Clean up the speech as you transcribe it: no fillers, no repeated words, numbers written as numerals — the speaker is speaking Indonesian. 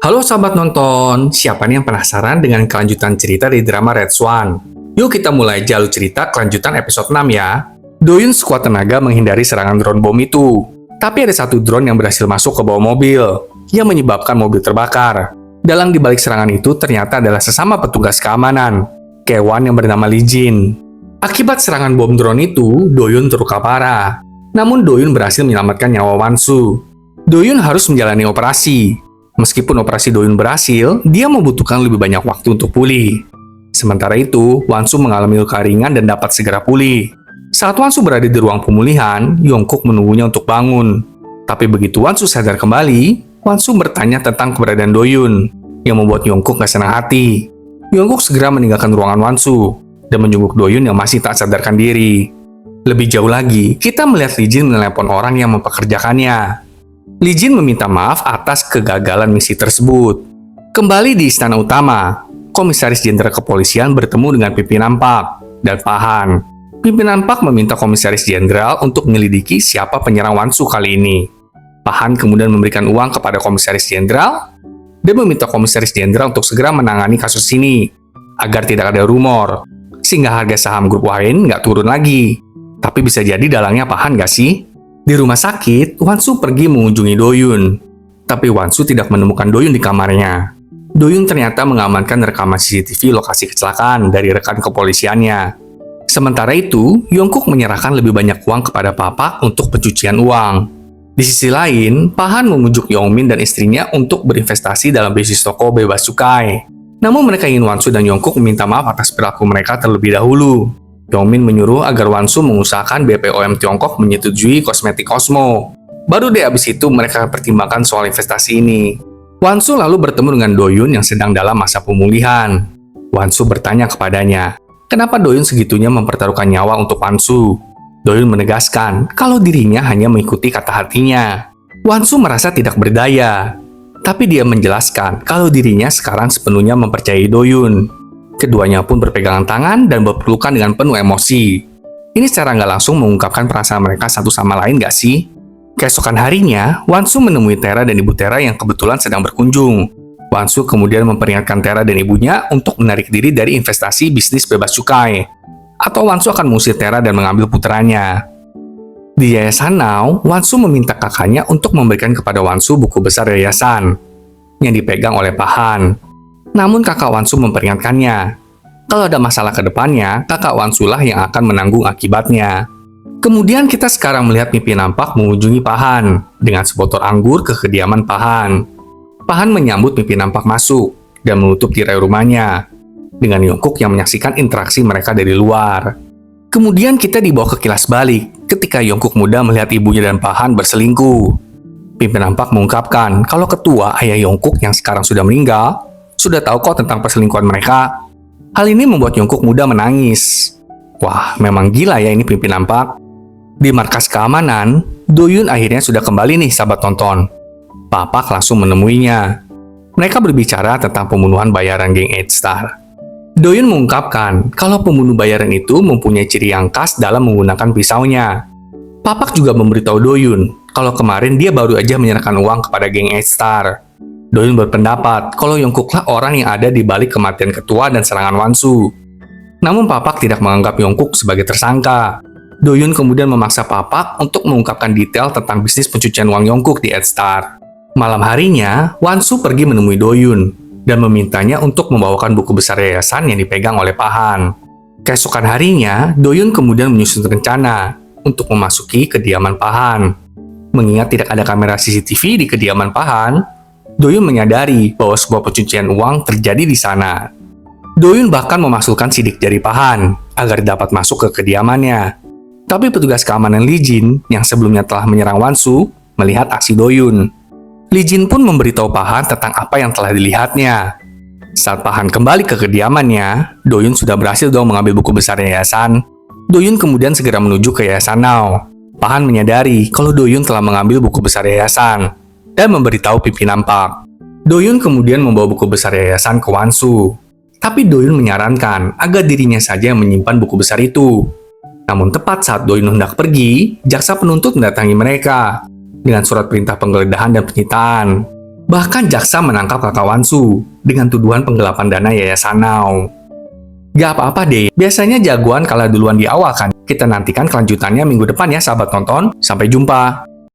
Halo sahabat nonton, siapa nih yang penasaran dengan kelanjutan cerita di drama Red Swan? Yuk kita mulai jalur cerita kelanjutan episode 6 ya. Doyun sekuat tenaga menghindari serangan drone bom itu. Tapi ada satu drone yang berhasil masuk ke bawah mobil, yang menyebabkan mobil terbakar. Dalang dibalik serangan itu ternyata adalah sesama petugas keamanan, Kewan yang bernama Lee Jin. Akibat serangan bom drone itu, Doyun terluka parah. Namun Doyun berhasil menyelamatkan nyawa Wansu. Doyun harus menjalani operasi. Meskipun operasi Doyun berhasil, dia membutuhkan lebih banyak waktu untuk pulih. Sementara itu, Wansu mengalami luka ringan dan dapat segera pulih. Saat Wansu berada di ruang pemulihan, Yongkook menunggunya untuk bangun. Tapi begitu Wansu sadar kembali, Wansu bertanya tentang keberadaan Doyun, yang membuat Yongkook gak senang hati. Yongkook segera meninggalkan ruangan Wansu, dan menjenguk Doyun yang masih tak sadarkan diri. Lebih jauh lagi, kita melihat Lee Jin menelepon orang yang mempekerjakannya. Lee Jin meminta maaf atas kegagalan misi tersebut. Kembali di istana utama, Komisaris Jenderal Kepolisian bertemu dengan pimpinan Park dan Pahan. Pimpinan Park meminta Komisaris Jenderal untuk menyelidiki siapa penyerang Wansu kali ini. Pahan kemudian memberikan uang kepada Komisaris Jenderal dan meminta Komisaris Jenderal untuk segera menangani kasus ini agar tidak ada rumor, sehingga harga saham grup Wain nggak turun lagi. Tapi bisa jadi dalangnya Pahan nggak sih? Di rumah sakit, Wansu pergi mengunjungi Doyun. Tapi Wansu tidak menemukan Doyun di kamarnya. Doyun ternyata mengamankan rekaman CCTV lokasi kecelakaan dari rekan kepolisiannya. Sementara itu, Yongkook menyerahkan lebih banyak uang kepada Papa untuk pencucian uang. Di sisi lain, Pahan memujuk Yongmin dan istrinya untuk berinvestasi dalam bisnis toko bebas cukai. Namun mereka ingin Wansu dan Yongkook meminta maaf atas perilaku mereka terlebih dahulu. Yongmin menyuruh agar Wansu mengusahakan BPOM Tiongkok menyetujui kosmetik Cosmo. Baru deh abis itu mereka pertimbangkan soal investasi ini. Wansu lalu bertemu dengan Doyun yang sedang dalam masa pemulihan. Wansu bertanya kepadanya, kenapa Doyun segitunya mempertaruhkan nyawa untuk Wansu? Doyun menegaskan kalau dirinya hanya mengikuti kata hatinya. Wansu merasa tidak berdaya, tapi dia menjelaskan kalau dirinya sekarang sepenuhnya mempercayai Doyun. Keduanya pun berpegangan tangan dan berpelukan dengan penuh emosi. Ini secara nggak langsung mengungkapkan perasaan mereka satu sama lain nggak sih? Keesokan harinya, Wansu menemui Tera dan Ibu Tera yang kebetulan sedang berkunjung. Wansu kemudian memperingatkan Tera dan ibunya untuk menarik diri dari investasi bisnis bebas cukai. Atau Wansu akan mengusir Tera dan mengambil putranya. Di Yayasan Now, Wansu meminta kakaknya untuk memberikan kepada Wansu buku besar yayasan yang dipegang oleh Pahan. Namun kakak Wansu memperingatkannya, kalau ada masalah ke depannya, kakak Wansu lah yang akan menanggung akibatnya. Kemudian kita sekarang melihat pimpinan Park mengunjungi Pahan dengan sebotol anggur ke kediaman Pahan. Pahan menyambut pimpinan Park masuk dan menutup tirai rumahnya, dengan Yongkook yang menyaksikan interaksi mereka dari luar. Kemudian kita dibawa ke kilas balik ketika Yongkook muda melihat ibunya dan Pahan berselingkuh. Pimpinan Park mengungkapkan kalau ketua ayah Yongkook yang sekarang sudah meninggal, sudah tahu kok tentang perselingkuhan mereka. Hal ini membuat Yongkook muda menangis. Wah, memang gila ya ini pimpinan Park. Di markas keamanan, Doyun akhirnya sudah kembali nih sahabat tonton. Papa langsung menemuinya. Mereka berbicara tentang pembunuhan bayaran geng 8 Star. Doyun mengungkapkan kalau pembunuh bayaran itu mempunyai ciri yang khas dalam menggunakan pisaunya. Papak juga memberitahu Doyun kalau kemarin dia baru aja menyerahkan uang kepada geng 8 Star. Doyun berpendapat kalau Yongkook lah orang yang ada di balik kematian ketua dan serangan Wansu. Namun Papak tidak menganggap Yongkook sebagai tersangka. Doyun kemudian memaksa Papak untuk mengungkapkan detail tentang bisnis pencucian uang Yongkook di 8 Star. Malam harinya, Wansu pergi menemui Doyun dan memintanya untuk membawakan buku besar yayasan yang dipegang oleh Pahan. Keesokan harinya, Doyun kemudian menyusun rencana untuk memasuki kediaman Pahan. Mengingat tidak ada kamera CCTV di kediaman Pahan, Doyun menyadari bahwa sebuah pencucian uang terjadi di sana. Doyun bahkan memasukkan sidik jari Pahan agar dapat masuk ke kediamannya. Tapi petugas keamanan Lee Jin yang sebelumnya telah menyerang Wansu melihat aksi Doyun. Lee Jin pun memberitahu Pahan tentang apa yang telah dilihatnya. Saat Pahan kembali ke kediamannya, Doyun sudah berhasil mengambil buku besar yayasan. Doyun kemudian segera menuju ke Yayasan Now. Pahan menyadari kalau Doyun telah mengambil buku besar yayasan dan memberitahu pimpinan Park. Doyun kemudian membawa buku besar yayasan ke Wansu. Tapi Doyun menyarankan agar dirinya saja yang menyimpan buku besar itu. Namun tepat saat Doyun hendak pergi, jaksa penuntut mendatangi mereka dengan surat perintah penggeledahan dan penyitaan. Bahkan jaksa menangkap kakak Wansu dengan tuduhan penggelapan dana Yayasan Now. Gak apa-apa deh, biasanya jagoan kalah duluan di awal kan. Kita nantikan kelanjutannya minggu depan ya sahabat nonton. Sampai jumpa.